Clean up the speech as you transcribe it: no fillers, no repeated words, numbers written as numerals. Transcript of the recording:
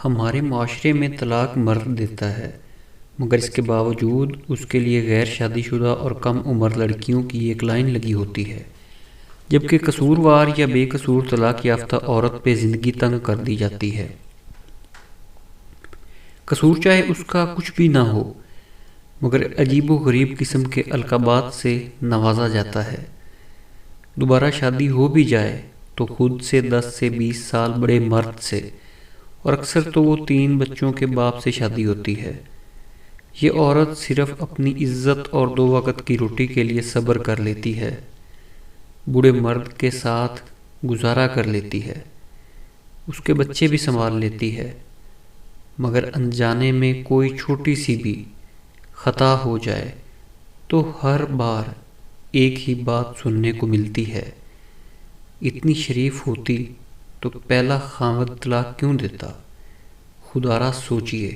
ہمارے معاشرے میں طلاق مرد دیتا ہے، مگر اس کے باوجود اس کے لیے غیر شادی شدہ اور کم عمر لڑکیوں کی ایک لائن لگی ہوتی ہے، جبکہ قصوروار یا بے قصور طلاق یافتہ عورت پہ زندگی تنگ کر دی جاتی ہے۔ قصور چاہے اس کا کچھ بھی نہ ہو، مگر عجیب و غریب قسم کے القابات سے نوازا جاتا ہے۔ دوبارہ شادی ہو بھی جائے تو خود سے 10 سے 20 سال بڑے مرد سے، اور اکثر تو وہ 3 بچوں کے باپ سے شادی ہوتی ہے۔ یہ عورت صرف اپنی عزت اور 2 وقت کی روٹی کے لیے صبر کر لیتی ہے، بوڑھے مرد کے ساتھ گزارا کر لیتی ہے، اس کے بچے بھی سنبھال لیتی ہے، مگر انجانے میں کوئی چھوٹی سی بھی خطا ہو جائے تو ہر بار ایک ہی بات سننے کو ملتی ہے، اتنی شریف ہوتی تو پہلا خاوند طلاق کیوں دیتا؟ خدا را سوچئے۔